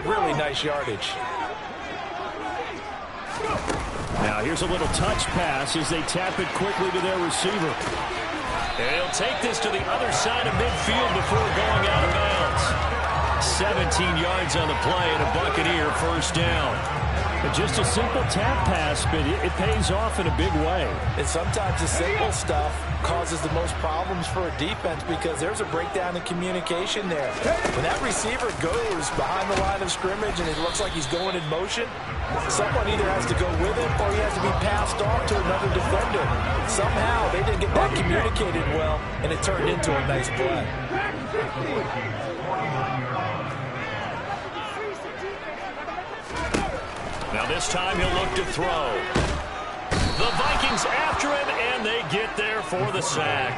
really nice yardage. Now here's a little touch pass as they tap it quickly to their receiver. And he'll take this to the other side of midfield before going out of bounds. 17 yards on the play and a Buccaneer first down. Just a simple tap pass, but it pays off in a big way. And sometimes the simple stuff causes the most problems for a defense because there's a breakdown in communication there. When that receiver goes behind the line of scrimmage and it looks like he's going in motion, someone either has to go with him or he has to be passed off to another defender. Somehow they didn't get that communicated well, and it turned into a nice play. Now this time he'll look to throw. The Vikings after him, and they get there for the sack.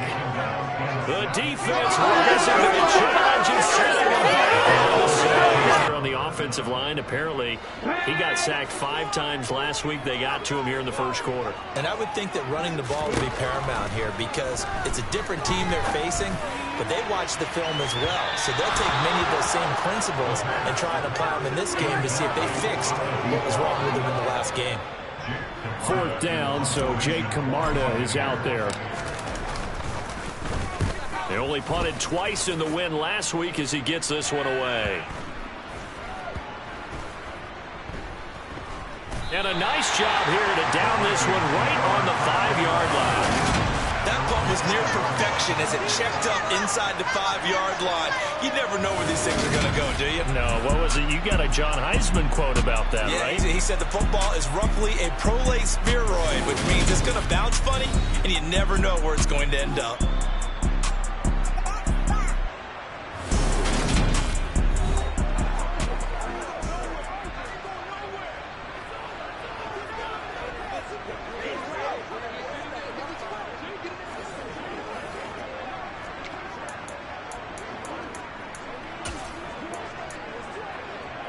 The defense rising to the challenge and setting him back for the sack. On the offensive line, apparently he got sacked 5 times last week. They got to him here in the first quarter. And I would think that running the ball would be paramount here because it's a different team they're facing, but they watch the film as well. So they'll take many of those same principles and try and apply them in this game to see if they fixed what was wrong with them in the last game. 4th down, so Jake Camarda is out there. They only punted twice in the win last week as he gets this one away. And a nice job here to down this one right on the 5-yard line. That punt was near perfection as it checked up inside the 5-yard line. You never know where these things are going to go, do you? No, what was it? You got a John Heisman quote about that, yeah, right? He said the football is roughly a prolate spheroid, which means it's going to bounce funny, and you never know where it's going to end up.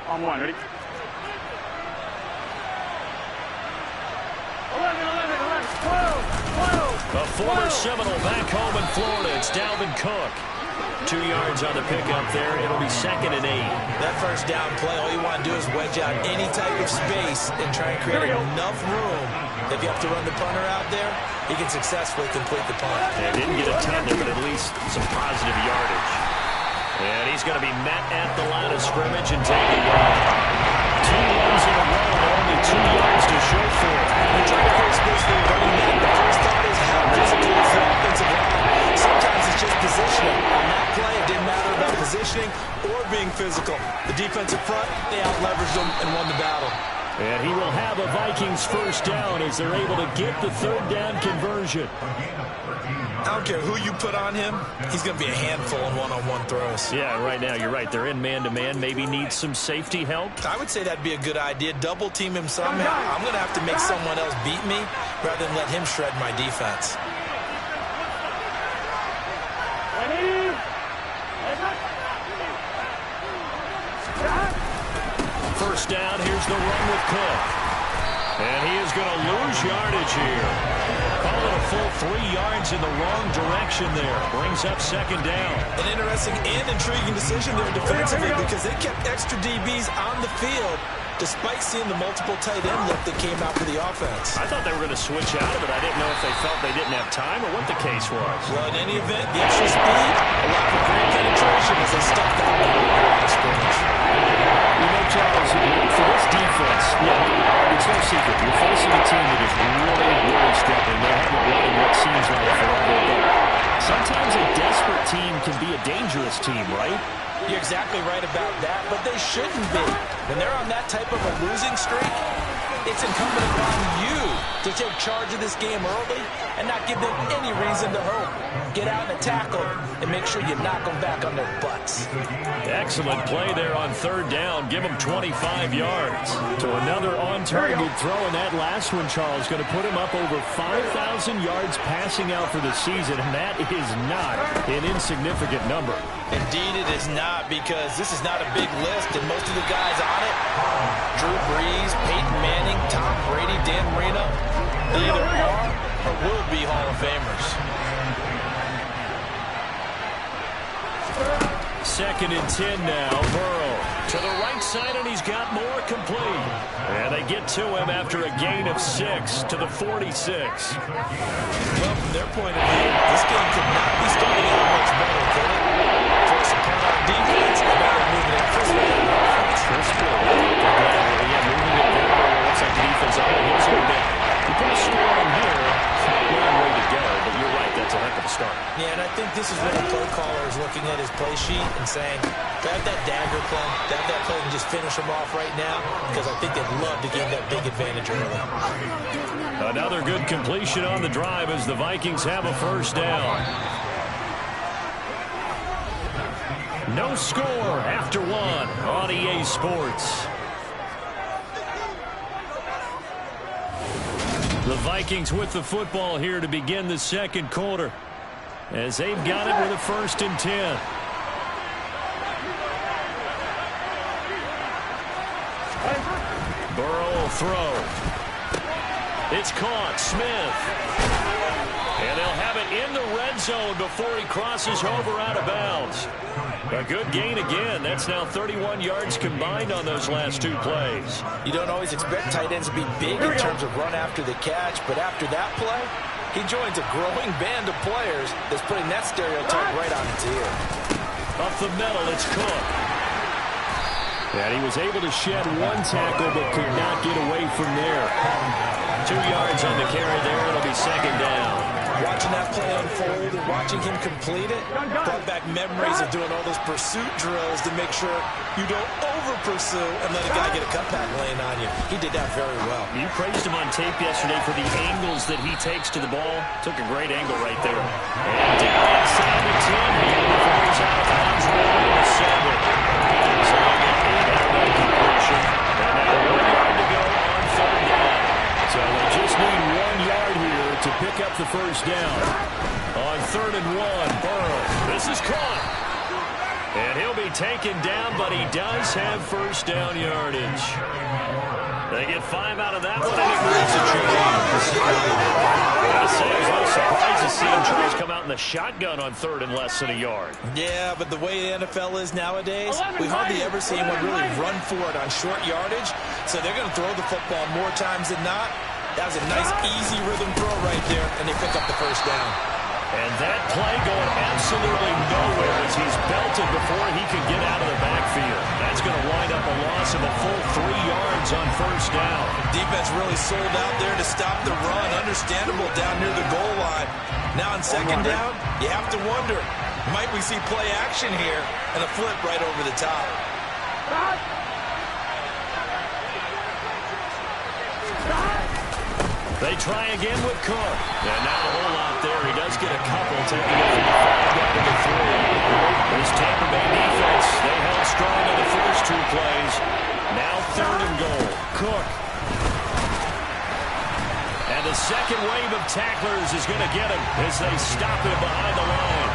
On one, ready? 11, 11, 12. A former Seminole back home in Florida. It's Dalvin Cook. 2 yards on the pickup there. It'll be 2nd and 8. That first down play, all you want to do is wedge out any type of space and try and create enough room. If you have to run the punter out there, he can successfully complete the punt. Yeah, didn't get a ton there, but at least some positive yardage. And he's going to be met at the line of scrimmage and taken off. 2 runs in a row, and only 2 yards to show for it. When trying to create space for your running back, the first thought is how physical is the offensive line. Sometimes it's just positioning. On that play, it didn't matter about positioning or being physical. The defensive front, they out-leveraged them and won the battle. And he will have a Vikings first down as they're able to get the 3rd down conversion. I don't care who you put on him, he's going to be a handful in one-on-one throws. Yeah, right now, you're right. They're in man-to-man. Maybe needs some safety help. I would say that'd be a good idea. Double team him somehow. I'm going to have to make someone else beat me rather than let him shred my defense. First down, here's the run with Cook. And he is going to lose yardage here. Call it a full 3 yards in the wrong direction there. Brings up 2nd down. An interesting and intriguing decision there defensively because they kept extra DBs on the field despite seeing the multiple tight end look that came out for the offense. I thought they were going to switch out of it. I didn't know if they felt they didn't have time or what the case was. Well, in any event, the extra speed allowed for great penetration as they stuffed out the line of scrimmage. You know, Charles, for this defense, it's no secret. You're facing a team that is really struggling. They haven't won in what seems like forever. But sometimes a desperate team can be a dangerous team, right? You're exactly right about that, but they shouldn't be. When they're on that type of a losing streak, it's incumbent upon you to take charge of this game early and not give them any reason to hope. Get out and tackle and make sure you knock them back on their butts. Excellent play there on 3rd down. Give them 25 yards. To another on-target throw, and that last one, Charles, going to put him up over 5,000 yards passing out for the season, and that is not an insignificant number. Indeed it is not, because this is not a big list, and most of the guys on it, Drew Brees, Peyton Manning, Tom Brady, Dan Marino, they either are or will be Hall of Famers. 2nd and 10 now. Burrow to the right side, and he's got more complete. And they get to him after a gain of 6 to the 46. Well, from their point of view, this game could not be starting out much better, could it? Force a count on defense, and now they're moving it this way on offense. Yeah, moving it very well. It looks like the defense he's going down. You put a score in here, long way to go, but you're right, that's a heck of a start. Yeah, and I think this is where the play caller is looking at his play sheet and saying, grab that dagger play, grab that play and just finish them off right now, because I think they'd love to gain that big advantage early. Another good completion on the drive as the Vikings have a first down. No score after 1 on EA Sports. The Vikings with the football here to begin the second quarter, as they've got it with a 1st and 10. Burrow will throw. It's caught. Smith. And they'll have it in the red zone before he crosses over out of bounds. A good gain again. That's now 31 yards combined on those last 2 plays. You don't always expect tight ends to be big in terms of run after the catch, but after that play, he joins a growing band of players that's putting that stereotype right on its ear. Up the middle, it's Cook. And he was able to shed 1 tackle, but could not get away from there. 2 yards on the carry there. It'll be 2nd down. Watching that play unfold and watching him complete it brought back memories of doing all those pursuit drills to make sure you don't over-pursue and let a guy get a cutback lane on you. He did that very well. You praised him on tape yesterday for the angles that he takes to the ball. Took a great angle right there. And down inside the 10 here before he's out of bounds around the 7. So they'll get 8 out of that completion. And now 1 yard to go on 3rd down. So they just need 1 yard here to pick up the first down. On 3rd and 1, Burrow. This is caught. And he'll be taken down, but he does have first down yardage. They get 5 out of that one, and it moves a change. Gotta say, I was a little surprised to see him try to come out in the shotgun on 3rd and less than a yard. Yeah, but the way the NFL is nowadays, we hardly ever see anyone really run for it on short yardage. So they're going to throw the football more times than not. That was a nice, easy rhythm throw right there, and they pick up the first down. And that play going absolutely nowhere as he's belted before he can get out of the backfield. That's going to wind up a loss of a full 3 yards on first down. Defense really sold out there to stop the run. Understandable down near the goal line. Now on 2nd down, you have to wonder, might we see play action here and a flip right over the top? They try again with Cook. And not a whole lot there. He does get a couple, taking it from the 5 down to the 3. This Tampa Bay defense, they held strong on the first 2 plays. Now 3rd and goal. Cook. And the second wave of tacklers is going to get him as they stop him behind the line.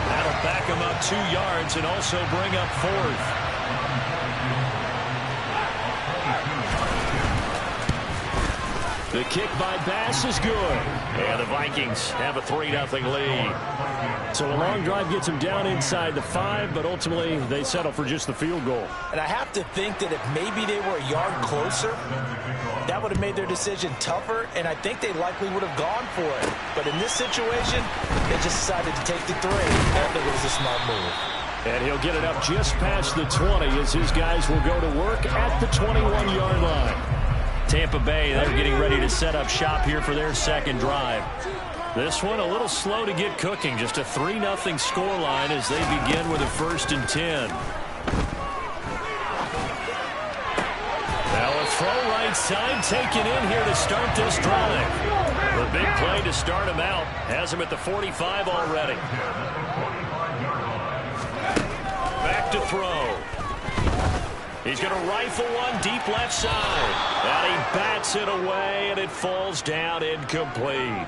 That'll back him up 2 yards and also bring up 4th. The kick by Bass is good. And the Vikings have a 3-0 lead. So a long drive gets them down inside the 5, but ultimately they settle for just the field goal. And I have to think that if maybe they were a yard closer, that would have made their decision tougher, and I think they likely would have gone for it. But in this situation, they just decided to take the 3. I think it was a smart move. And he'll get it up just past the 20 as his guys will go to work at the 21-yard line. Tampa Bay, they're getting ready to set up shop here for their second drive. This one a little slow to get cooking. Just a 3-0 scoreline as they begin with a 1st and 10. Now a throw right side taken in here to start this drive. The big play to start him out. Has him at the 45 already. Back to throw. He's going to rifle one deep left side. And he bats it away, and it falls down incomplete.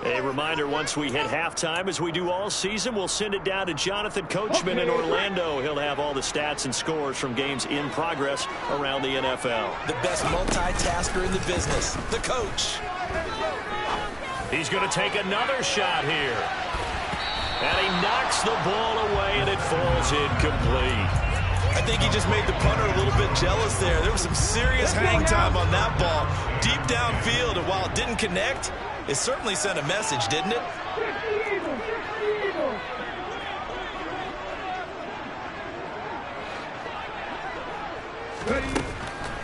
A reminder, once we hit halftime, as we do all season, we'll send it down to Jonathan Coachman in Orlando. He'll have all the stats and scores from games in progress around the NFL. The best multitasker in the business, the coach. He's going to take another shot here. the ball away, and it falls incomplete. I think he just made the punter a little bit jealous there. There was some serious hang time on that ball. Deep downfield, and while it didn't connect, it certainly sent a message, didn't it?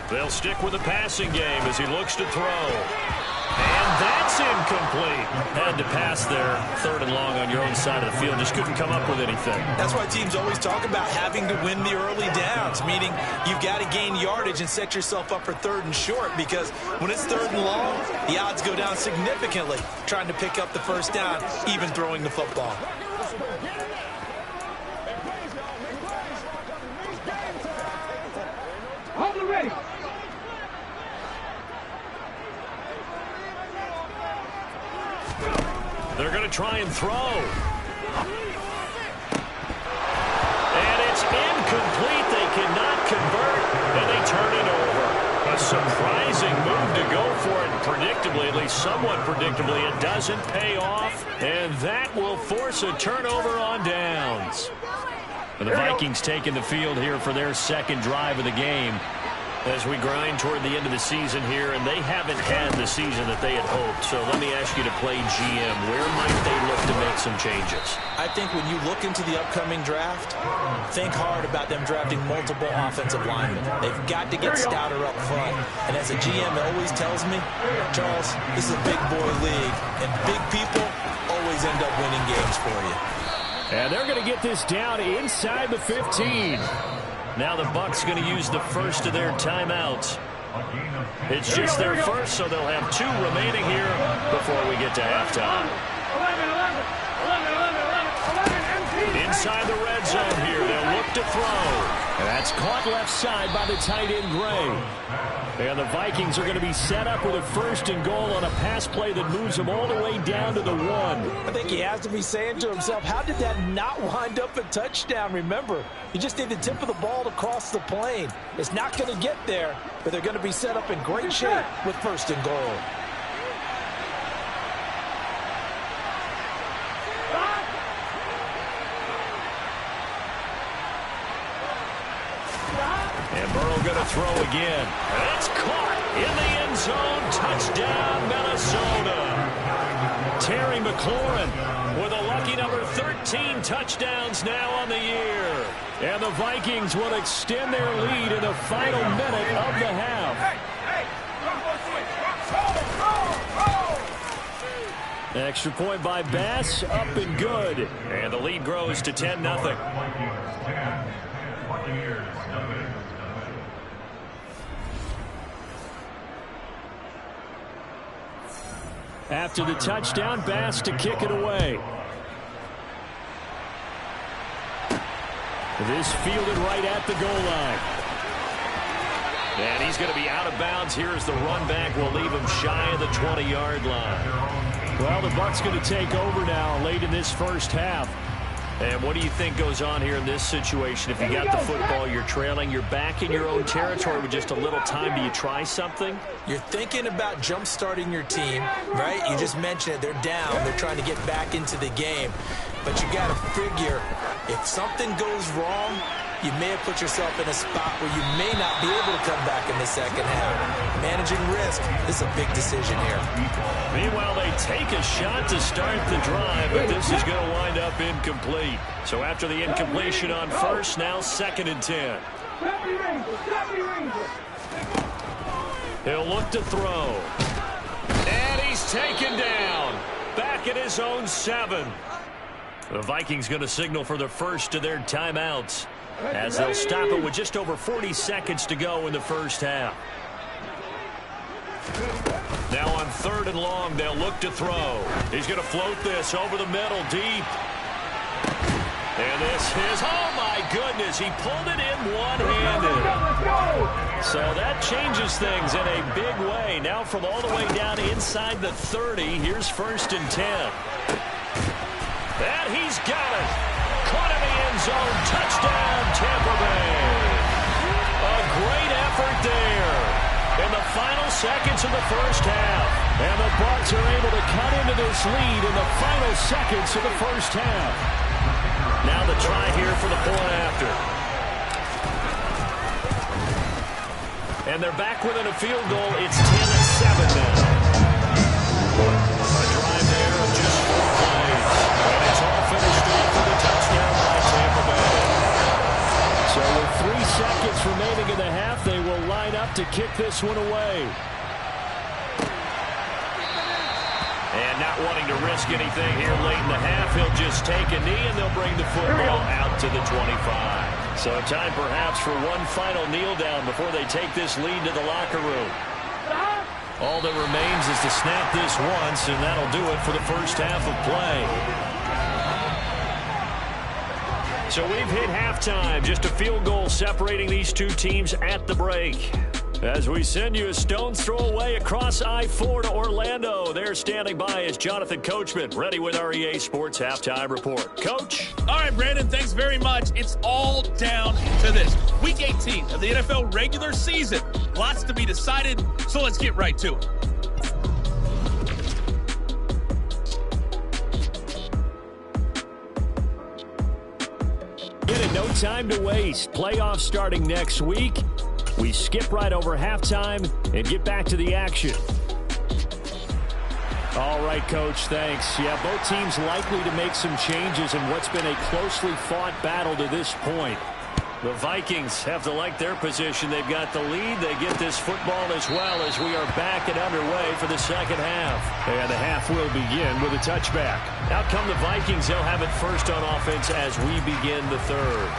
They'll stick with the passing game as he looks to throw. And that's incomplete. Had to pass there, 3rd and long on your own side of the field. Just couldn't come up with anything. That's why teams always talk about having to win the early downs, meaning you've got to gain yardage and set yourself up for 3rd and short, because when it's 3rd and long, the odds go down significantly trying to pick up the first down, even throwing the football. Ready. They're going to try and throw. And it's incomplete. They cannot convert, and they turn it over. A surprising move to go for it. Predictably, at least somewhat predictably, it doesn't pay off, and that will force a turnover on downs. And the Vikings taking the field here for their 2nd drive of the game as we grind toward the end of the season here, and they haven't had the season that they had hoped. So let me ask you to play GM. Where might they look to make some changes? I think when you look into the upcoming draft, think hard about them drafting multiple offensive linemen. They've got to get stouter up front. And as a GM always tells me, Charles, this is a big boy league, and big people always end up winning games for you. And they're going to get this down inside the 15. Now the Bucs going to use the first of their timeouts. It's just their first, so they'll have 2 remaining here before we get to halftime. Inside the red zone here, they'll look to throw. And that's caught left side by the tight end, Gray. And the Vikings are going to be set up with a 1st and goal on a pass play that moves them all the way down to the 1. I think he has to be saying to himself, how did that not wind up a touchdown? Remember, you just need the tip of the ball to cross the plane. It's not going to get there, but they're going to be set up in great shape with 1st and goal. And Burrow going to throw again. That's caught in the end zone. Touchdown, Minnesota. Terry McLaurin with a lucky number 13 touchdowns now on the year. And the Vikings will extend their lead in the final minute of the half. Extra point by Bass, up and good. And the lead grows to 10-0. After the touchdown, Bass to kick it away. This fielded right at the goal line. And he's going to be out of bounds here as the run back will leave him shy of the 20-yard line. Well, the Bucs going to take over now late in this first half. And what do you think goes on here in this situation? If you got the football, you're trailing, you're back in your own territory with just a little time. Do you try something? You're thinking about jump-starting your team, right? You just mentioned it. They're down. They're trying to get back into the game. But you got to figure, if something goes wrong, you may have put yourself in a spot where you may not be able to come back in the second half. Managing risk, this is a big decision here. Meanwhile, they take a shot to start the drive, but this is going to wind up incomplete. So after the incompletion on first, now 2nd and 10. He'll look to throw. And he's taken down. Back at his own 7. The Vikings going to signal for the first of their timeouts, as they'll stop it with just over 40 seconds to go in the first half. Now on 3rd and long, they'll look to throw. He's going to float this over the middle deep. And this is, oh my goodness, he pulled it in one-handed. So that changes things in a big way. Now from all the way down inside the 30, here's 1st and 10. And he's got it. Caught in the end zone. Touchdown, Tampa Bay. A great effort there in the final seconds of the first half. And the Bucs are able to cut into this lead in the final seconds of the first half. Now the try here for the point after. And they're back within a field goal. It's 10-7 now. A drive there of just 4 plays. And it's all finished for the touchdown by Tampa Bay. So with 3 seconds remaining in the half, they will line up to kick this one away. And not wanting to risk anything here late in the half, he'll just take a knee and they'll bring the football out to the 25. So time perhaps for one final kneel down before they take this lead to the locker room. All that remains is to snap this once, and that'll do it for the first half of play. So we've hit halftime, just a field goal separating these two teams at the break. As we send you a stone's throw away across I-4 to Orlando. There standing by is Jonathan Coachman, ready with our EA Sports Halftime Report. Coach? All right, Brandon, thanks very much. It's all down to this. Week 18 of the NFL regular season. Lots to be decided, so let's get right to it. No time to waste. Playoffs starting next week. We skip right over halftime and get back to the action. All right, Coach, thanks. Yeah, both teams likely to make some changes in what's been a closely fought battle to this point. The Vikings have to like their position. They've got the lead. They get this football as well as we are back and underway for the second half. And the half will begin with a touchback. Out come the Vikings. They'll have it first on offense as we begin the third.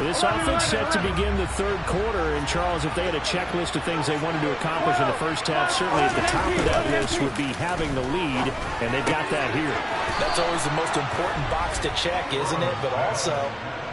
This offense set to begin the third quarter. And, Charles, if they had a checklist of things they wanted to accomplish in the first half, certainly at the top of that list would be having the lead, and they've got that here. That's always the most important box to check, isn't it? But also,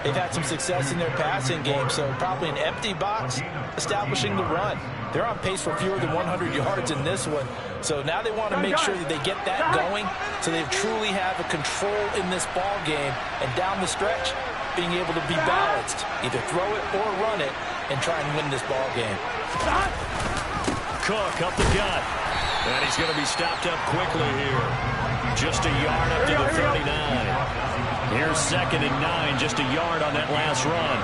they've had some success in their passing game, so probably an empty box establishing the run. They're on pace for fewer than 100 yards in this one. So now they want to make sure that they get that going so they truly have a control in this ball game. And down the stretch, being able to be balanced. Either throw it or run it and try and win this ball game. Cook up the gut. And he's going to be stopped up quickly here. Just a yard up to the 39. Here's 2nd and 9, just a yard on that last run.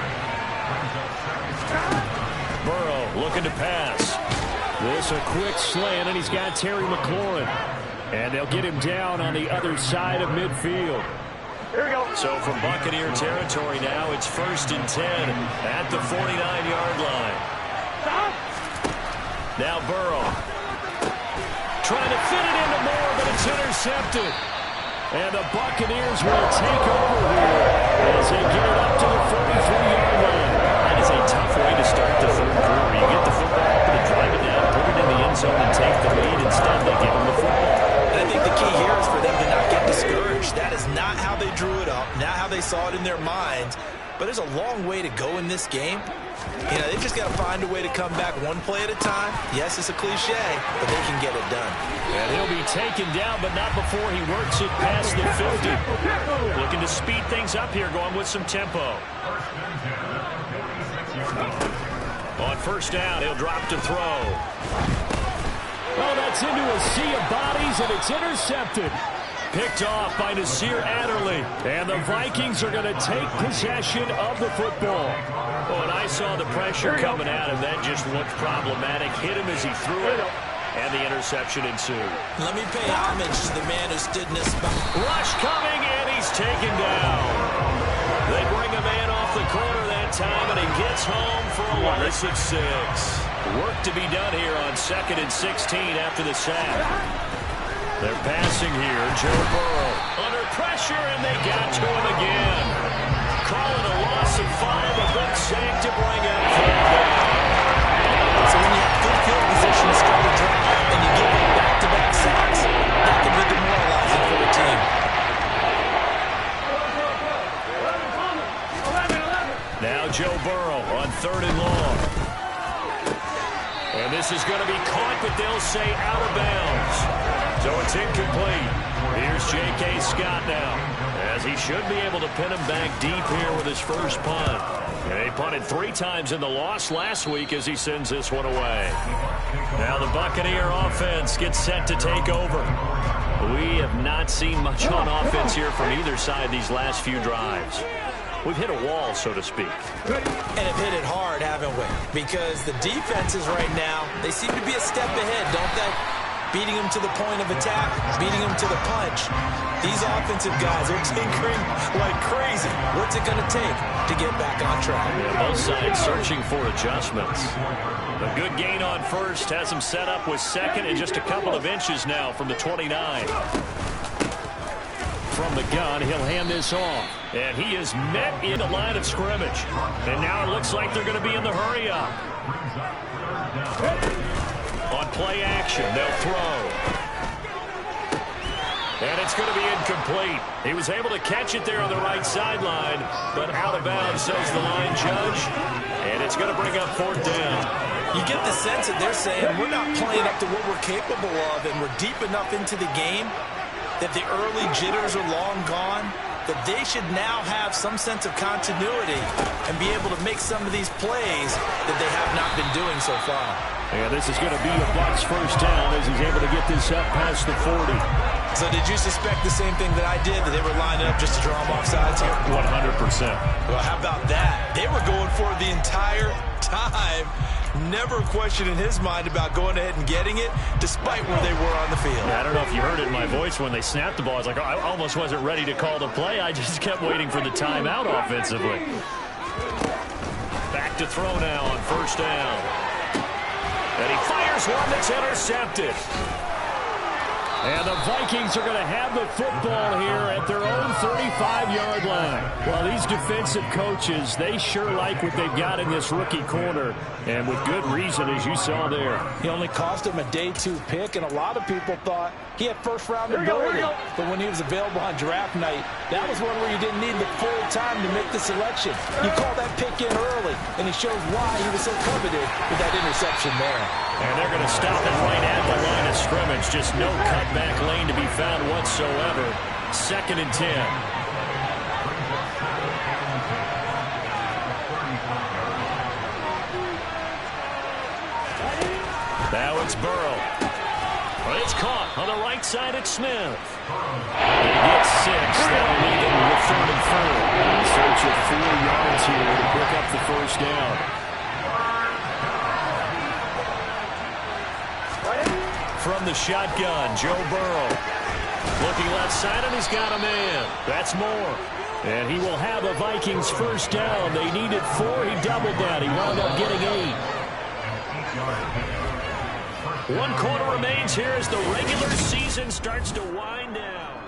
Burrow looking to pass. This a quick slant, and he's got Terry McLaurin. And they'll get him down on the other side of midfield. So from Buccaneer territory now, it's 1st and 10 at the 49-yard line. Now Burrow trying to fit it into Moore, but it's intercepted. And the Buccaneers will take over here as they get it up to the 43-yard line. That is a tough way to start the third quarter. You get the football up and drive it down, put it in the end zone, and take the lead. Instead, they give them the football. And I think the key here is for them to not get discouraged. That is not how they drew it up, not how they saw it in their minds. But there's a long way to go in this game. You know, they've just got to find a way to come back one play at a time. Yes, it's a cliche, but they can get it done. And he'll be taken down, but not before he works it past the 50. Looking to speed things up here, going with some tempo. On 1st down, he'll drop to throw. Oh, that's into a sea of bodies, and it's intercepted. Picked off by Nasir Adderley. And the Vikings are going to take possession of the football. Oh, and I saw the pressure coming at him. That just looked problematic. Hit him as he threw it, and the interception ensued. Let me pay homage to the man who stood in this spot. Rush coming, and he's taken down. They bring a man off the corner that time, and he gets home for a loss of 6. Work to be done here on 2nd and 16 after the sack. They're passing here. Joe Burrow under pressure, and they got to him again. Calling a loss of 5, a big sack to bring up 4th down. So when you have good field position to start a drive, and you give them back-to-back sacks, that can be demoralizing for the team. Now Joe Burrow on 3rd and long. And this is going to be caught, but they'll say out of bounds. So it's incomplete. Here's J.K. Scott now, as he should be able to pin him back deep here with his first punt. And he punted 3 times in the loss last week as he sends this one away. Now the Buccaneer offense gets set to take over. We have not seen much on offense here from either side these last few drives. We've hit a wall, so to speak. And have hit it hard, haven't we? Because the defenses right now, they seem to be a step ahead, don't they? Beating them to the point of attack, beating them to the punch. These offensive guys are tinkering like crazy. What's it going to take to get back on track? Yeah, both sides searching for adjustments. A good gain on first has him set up with second and just a couple of inches now from the 29. From the gun, he'll hand this off. And he is met in the line of scrimmage. And now it looks like they're going to be in the hurry-up. On play action, they'll throw. And it's going to be incomplete. He was able to catch it there on the right sideline, but out of bounds, says the line judge. And it's going to bring up 4th down. You get the sense that they're saying we're not playing up to what we're capable of, and we're deep enough into the game that the early jitters are long gone, that they should now have some sense of continuity and be able to make some of these plays that they have not been doing so far. And this is going to be a Bucs 1st down as he's able to get this up past the 40. So did you suspect the same thing that I did, that they were lining up just to draw them off sides here? 100%. Well, how about that? They were going for it the entire time. Never a question in his mind about going ahead and getting it, despite where they were on the field. Yeah, I don't know if you heard it in my voice when they snapped the ball. I was like, I almost wasn't ready to call the play. I just kept waiting for the timeout offensively. Back to throw now on 1st down. And he fires one that's intercepted. And the Vikings are going to have the football here at their own 35-yard line. Well, these defensive coaches, they sure like what they've got in this rookie corner. And with good reason, as you saw there. He only cost him a day 2 pick, and a lot of people thought he had first-round ability. But when he was available on draft night, that was one where you didn't need the full time to make the selection. You call that pick in early, and he shows why he was so coveted with that interception there. And they're going to stop it right at the line of scrimmage. Just no cutback lane to be found whatsoever. 2nd and 10. Now it's Burrow. But it's caught on the right side at Smith. He gets 6. That'll lead them with 3rd and 4. In search of 4 yards here to pick up the 1st down. From the shotgun, Joe Burrow. Looking left side, and he's got a man. That's Moore. And he will have a Vikings 1st down. They needed 4. He doubled that. He wound up getting 8. 1 quarter remains here as the regular season starts to wind down.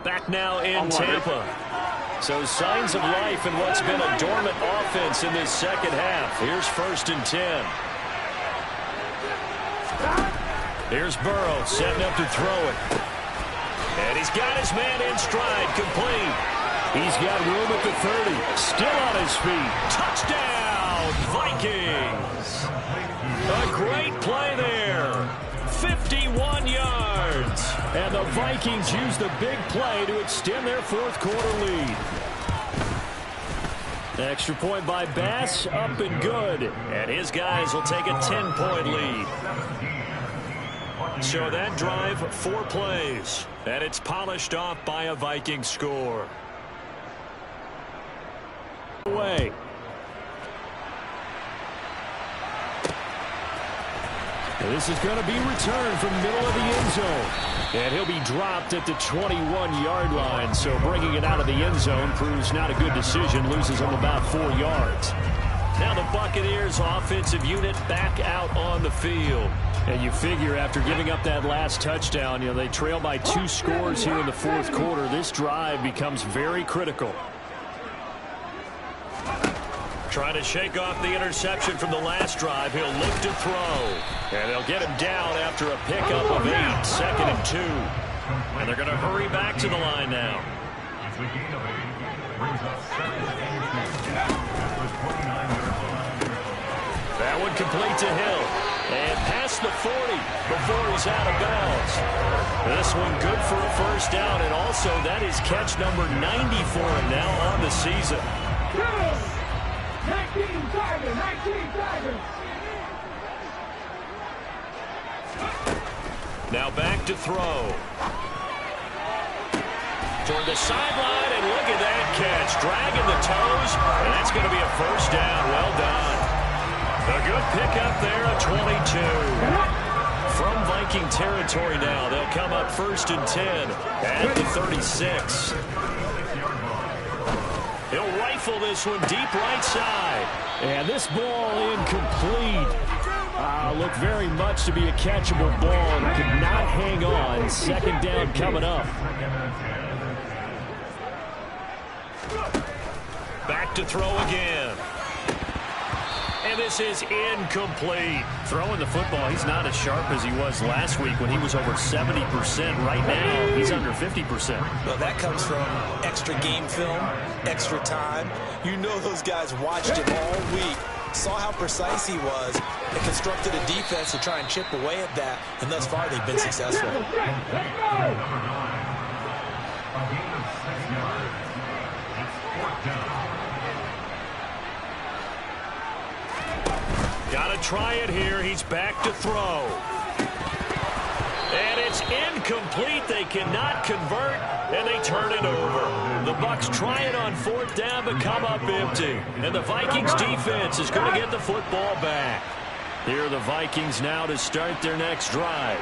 Back now in Tampa. So signs of life in what's been a dormant offense in this second half. Here's 1st and 10. Here's Burrow setting up to throw it. And he's got his man in stride, complete. He's got room at the 30. Still on his feet. Touchdown, Vikings. A great play there. 51 yards. And the Vikings use the big play to extend their 4th quarter lead. Extra point by Bass, up and good. And his guys will take a 10-point lead. So that drive, 4 plays. And it's polished off by a Viking score. Away. This is going to be returned from the middle of the end zone. And he'll be dropped at the 21-yard line. So bringing it out of the end zone proves not a good decision. Loses him about 4 yards. Now the Buccaneers offensive unit back out on the field. And you figure after giving up that last touchdown, you know, they trail by 2 scores here in the 4th quarter. This drive becomes very critical. Trying to shake off the interception from the last drive. He'll look to throw. And they'll get him down after a pickup of 8. 2nd and 2. And they're going to hurry back to the line now. That one complete to Hill. And past the 40 before he's out of bounds. This one good for a 1st down. And also that is catch number 90 for him now on the season. 19 Tigers. Now back to throw. Toward the sideline, and look at that catch. Dragging the toes, and that's going to be a first down. Well done. A good pickup there, a 22. From Viking territory now, they'll come up 1st and 10 at the 36. He'll rifle this one deep right side. And this ball incomplete. Looked very much to be a catchable ball and could not hang on. 2nd down coming up. Back to throw again. And this is incomplete. Throwing the football, he's not as sharp as he was last week when he was over 70%. Right now, he's under 50%. Well, that comes from extra game film, extra time. You know those guys watched him all week, saw how precise he was, and constructed a defense to try and chip away at that, and thus far they've been successful. Got to try it here. He's back to throw. And it's incomplete. They cannot convert, and they turn it over. The Bucs try it on 4th down, but come up empty. And the Vikings defense is going to get the football back. Here are the Vikings now to start their next drive.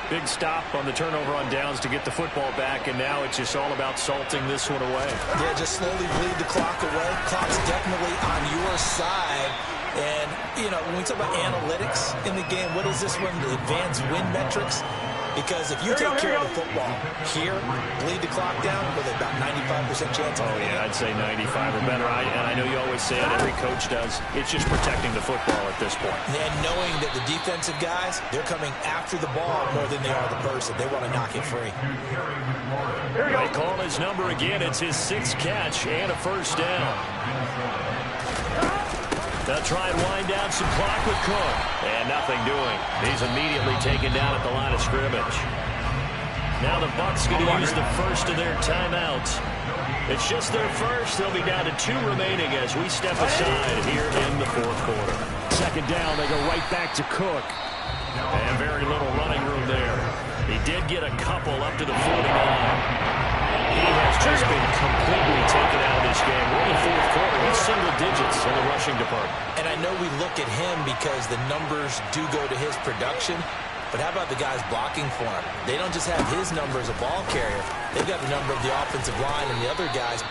Big stop on the turnover on downs to get the football back, and now it's just all about salting this one away. Yeah, just slowly bleed the clock away. Clock's definitely on your side. And, you know, when we talk about analytics in the game, what is this one? The advanced win metrics? Because if you take care of the football here, bleed the clock down with about 95% chance. Oh, yeah, I'd say 95 or better. And I know you always say it, every coach does. It's just protecting the football at this point. And knowing that the defensive guys, they're coming after the ball more than they are the person. They want to knock it free. They call his number again. It's his 6th catch and a first down. They'll try and wind down some clock with Cook. And nothing doing. He's immediately taken down at the line of scrimmage. Now the Bucs going to use the first of their timeouts. It's just their first. They'll be down to 2 remaining as we step aside here in the 4th quarter. 2nd down, they go right back to Cook. And very little running room there. He did get a couple up to the 49. He has just been completely taken out of this game. We're in the 4th quarter. He's single digits in the rushing department. And I know we look at him because the numbers do go to his production. But how about the guys blocking for him? They don't just have his number as a ball carrier. They've got the number of the offensive line and the other guys.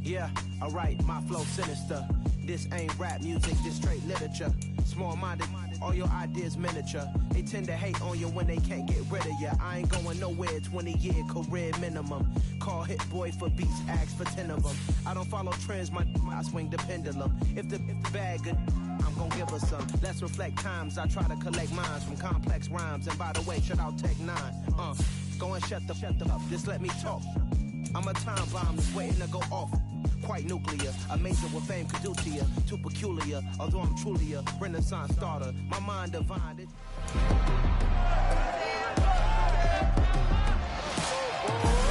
Yeah, alright, my flow sinister. This ain't rap music, this straight literature. Small-minded, all your ideas miniature. They tend to hate on you when they can't get rid of you. I ain't going nowhere, 20-year career minimum. Call Hit Boy for beats, ask for 10 of them. I don't follow trends, I swing the pendulum. If the bag good, I'm gonna give her some. Let's reflect times, I try to collect minds from complex rhymes. And by the way, shout out Tech 9. Go and shut the up, just let me talk. I'm a time bomb that's waiting to go off. Quite nuclear, amazing what fame could do to you. Too peculiar, although I'm truly a renaissance starter. My mind divine.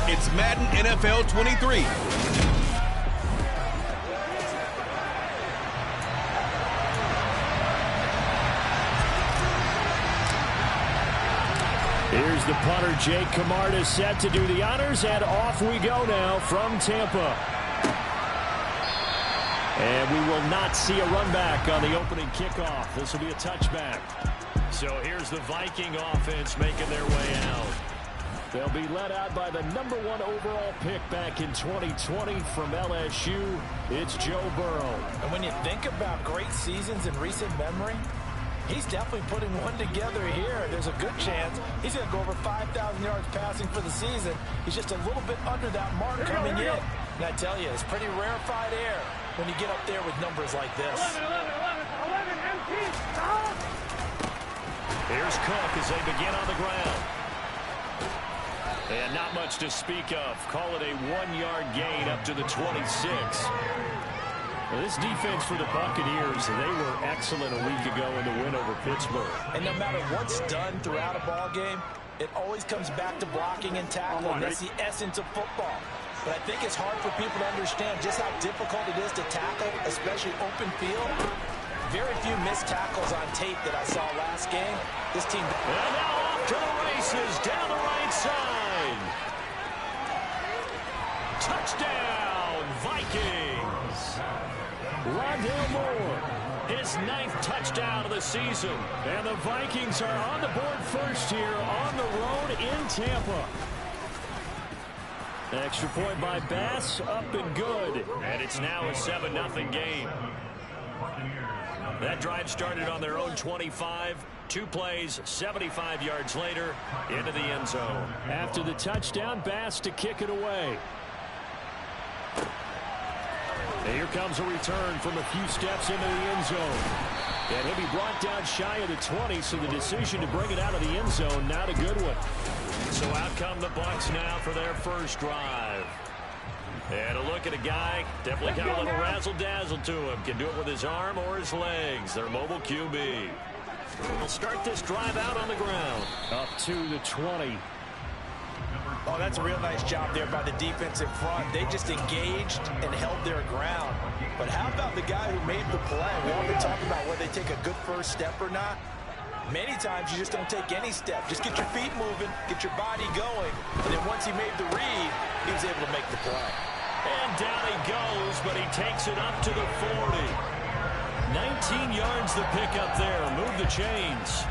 It's Madden NFL 23. Here's the punter, Jake Camarda, set to do the honors, and off we go now from Tampa. And we will not see a run back on the opening kickoff. This will be a touchback. So here's the Viking offense making their way out. They'll be led out by the #1 overall pick back in 2020 from LSU. It's Joe Burrow. And when you think about great seasons in recent memory, he's definitely putting one together here. There's a good chance he's going to go over 5,000 yards passing for the season. He's just a little bit under that mark coming in. And I tell you, it's pretty rarefied air when you get up there with numbers like this. 11, empty. Here's Cook as they begin on the ground. And not much to speak of. Call it a 1-yard gain up to the 26. Well, this defense for the Buccaneers, they were excellent a week ago in the win over Pittsburgh. And no matter what's done throughout a ball game, it always comes back to blocking and tackling. That's the essence of football. but I think it's hard for people to understand just how difficult it is to tackle, especially open field. Very few missed tackles on tape that I saw last game. This team... And now off to the races down the right side. Touchdown, Vikings. Rondale Moore. His 9th touchdown of the season. And the Vikings are on the board first here on the road in Tampa. Extra point by Bass, up and good. And it's now a 7-0 game. That drive started on their own 25. 2 plays, 75 yards later, into the end zone. After the touchdown, Bass to kick it away. And here comes a return from a few steps into the end zone. And he'll be brought down shy of the 20, so the decision to bring it out of the end zone, not a good one. So out come the Bucs now for their first drive. And a look at a guy, definitely got a little razzle-dazzle to him. Can do it with his arm or his legs. Their mobile QB. We'll start this drive out on the ground. Up to the 20. Oh, that's a real nice job there by the defensive front. They just engaged and held their ground. But how about the guy who made the play? We often talk about whether they take a good first step or not. Many times you just don't take any step. Just get your feet moving, get your body going. And then once he made the read, he was able to make the play. And down he goes, but he takes it up to the 40. 19 yards the pick up there. Move the chains.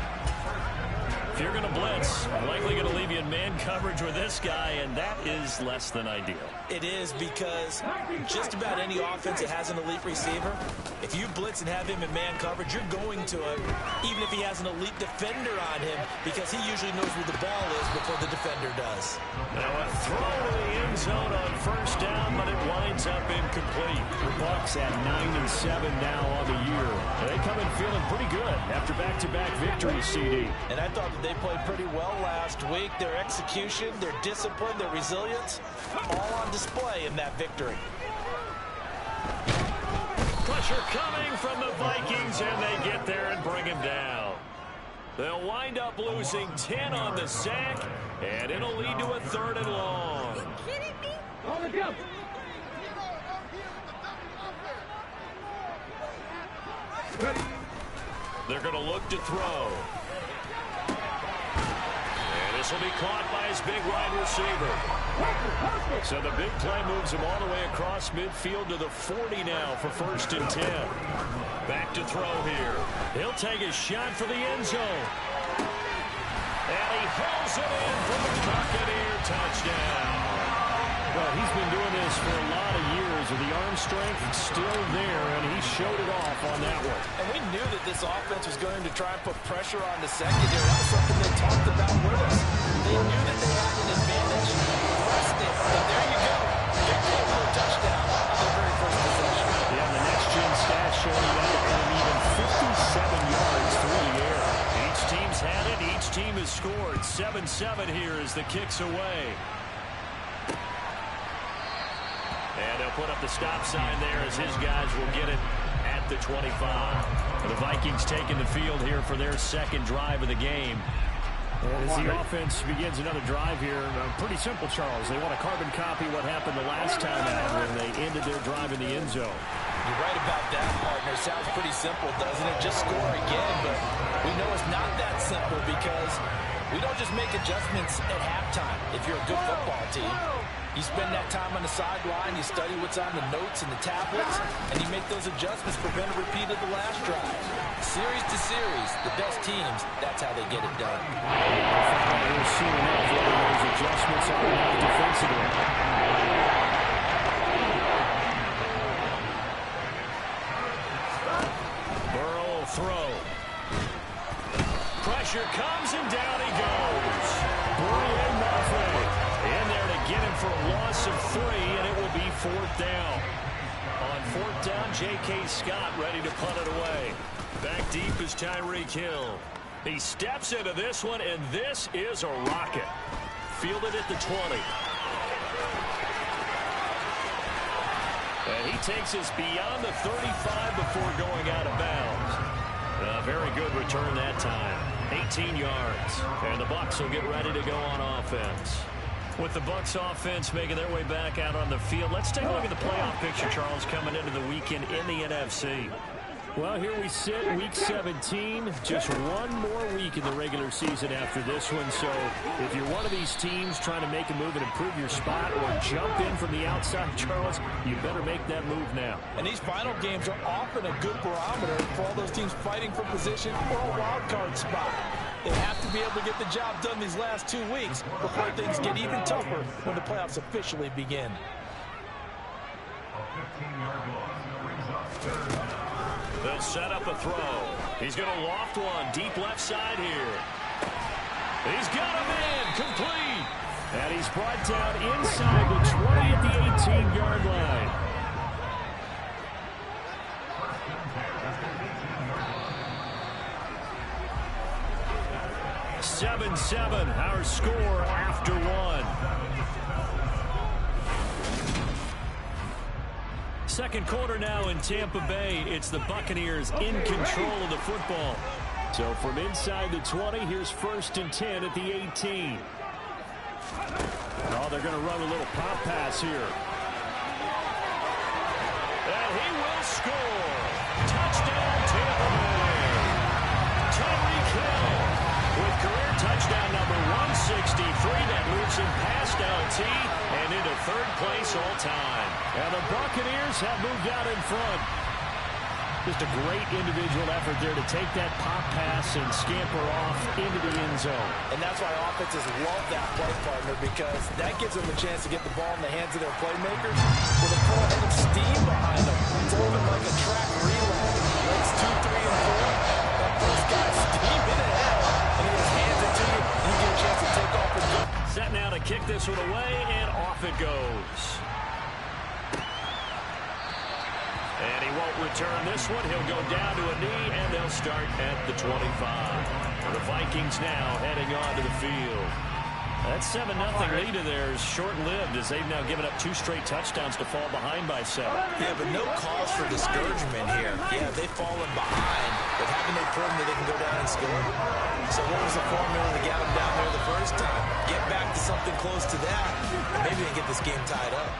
If you're going to blitz, likely going to leave you in man coverage with this guy, and that is less than ideal. It is, because just about any offense that has an elite receiver, if you blitz and have him in man coverage, you're going to him, even if he has an elite defender on him, because he usually knows where the ball is before the defender does. Now a throw to the end zone on first down, but it winds up incomplete. The Bucs at 9-7 now on the year. They come in feeling pretty good after back-to-back victories, CD. And I thought that they played pretty well last week. Their execution, their discipline, their resilience, all on display in that victory. Pressure coming from the Vikings, and they get there and bring him down. They'll wind up losing 10 on the sack, and it'll lead to a 3rd and long. Are you kidding me? On the jump. They're going to look to throw. And this will be caught by his big wide receiver. So the big play moves him all the way across midfield to the 40 now for 1st and 10. Back to throw here. He'll take a shot for the end zone. And he hauls it in for the Buccaneer touchdown. Well, he's been doing this for a lot of years, with the arm strength still there, and he showed it off on that one. And we knew that this offense was going to try and put pressure on the secondary. That was something they talked about with us. They knew that they had an advantage. Pressed it, and there you go. Big play for a touchdown on their very first possession. Yeah, the next-gen stats showing that an even 57 yards through the air. Each team's had it. Each team has scored. 7-7 here as the kick's away. And they'll put up the stop sign there as his guys will get it at the 25. And the Vikings taking the field here for their 2nd drive of the game. And as the offense begins another drive here, pretty simple, Charles. They want to carbon copy what happened the last time out when they ended their drive in the end zone. You're right about that, partner. Sounds pretty simple, doesn't it? Just score again, but we know it's not that simple, because we don't just make adjustments at halftime if you're a good football team. You spend that time on the sideline, you study what's on the notes and the tablets, and you make those adjustments, prevent a repeat of the last drive. Series to series, the best teams, that's how they get it done. We'll see enough whether those adjustments are enough defensively. Burrow will throw. Pressure comes, and down he goes. Brian Murphy in there to get him for a loss of 3, and it will be 4th down. On 4th down, J.K. Scott ready to punt it away. Back deep is Tyreek Hill. He steps into this one, and this is a rocket. Fielded at the 20. And he takes us beyond the 35 before going out of bounds. A very good return that time. 18 yards. And the Bucs will get ready to go on offense. With the Bucs offense making their way back out on the field, let's take a look at the playoff picture, Charles, coming into the weekend in the NFC. Well, here we sit, Week 17. Just one more week in the regular season after this one. So if you're one of these teams trying to make a move and improve your spot or jump in from the outside, Charles, you better make that move now. And these final games are often a good barometer for all those teams fighting for position or a wild card spot. They have to be able to get the job done these last 2 weeks before things get even tougher when the playoffs officially begin. They'll set up a throw. He's going to loft one deep left side here. He's got him in, complete. And he's brought down inside the 20 at the 18-yard line. Seven, our score after one. Second quarter now in Tampa Bay. It's the Buccaneers in control of the football. So from inside the 20, here's 1st and 10 at the 18. Oh, they're going to run a little pop pass here. And he will score. Touchdown, Tampa Bay. Tyreek Hill with career touchdown number 163 that moves him past LT and into 3rd place all time. And the Buccaneers have moved out in front. Just a great individual effort there to take that pop pass and scamper off into the end zone. And that's why offenses love that play partner, because that gives them a chance to get the ball in the hands of their playmakers with a full head of steam behind them. It's moving like a track relay. Legs 2, 3, and 4. That first guy's steaming ahead, and he just hands it to you, and you get a chance to take off and go. Set now to kick this one away, and off it goes. And he won't return this one. He'll go down to a knee, and they'll start at the 25. The Vikings now heading on to the field. That 7-0 lead of theirs short-lived as they've now given up 2 straight touchdowns to fall behind by 7. Yeah, but no cause for discouragement here. Yeah, they've fallen behind, but haven't they proven that they can go down and score? So what was the formula to get them down there the first time? Get back to something close to that, and maybe they get this game tied up.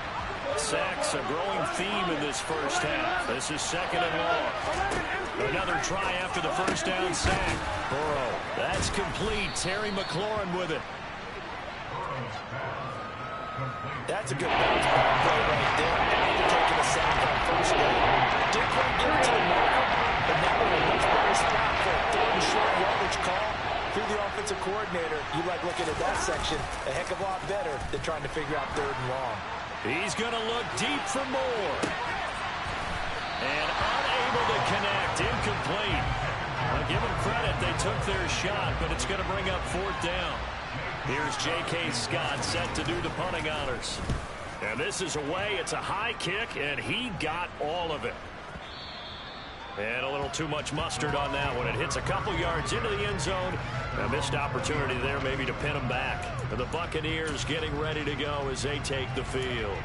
Sacks, a growing theme in this first half. This is 2nd and long. Another try after the first down sack. Burrow, that's complete. Terry McLaurin with it. That's a good bounce back play right there after taking a sack on first down. Didn't quite get it to the marker, but now we're in a much better spot for a 3rd and short yardage call. Through the offensive coordinator, you like looking at that section a heck of a lot better than trying to figure out 3rd and long. He's going to look deep for more. And unable to connect, incomplete. I'll give them credit, they took their shot, but it's going to bring up 4th down. Here's J.K. Scott set to do the punting honors. And this is away. It's a high kick, and he got all of it. And a little too much mustard on that one. It hits a couple yards into the end zone. A missed opportunity there maybe to pin them back. And the Buccaneers getting ready to go as they take the field.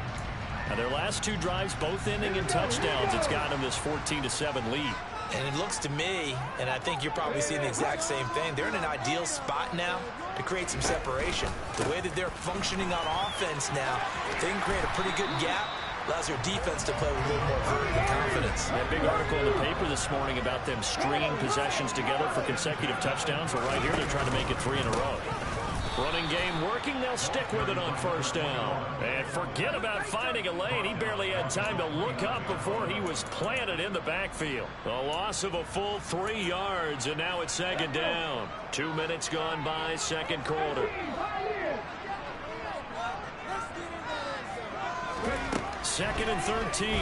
And their last 2 drives, both ending in touchdowns. It's gotten them this 14-7 lead. And it looks to me, and I think you're probably seeing the exact same thing, they're in an ideal spot now to create some separation. The way that they're functioning on offense now, they can create a pretty good gap, allows their defense to play with a little more verve and confidence. That big article in the paper this morning about them stringing possessions together for consecutive touchdowns. Well, right here, they're trying to make it 3 in a row. Running game working. They'll stick with it on first down. And forget about finding a lane. He barely had time to look up before he was planted in the backfield. A loss of a full 3 yards, and now it's 2nd down. 2 minutes gone by, 2nd quarter. 2nd and 13.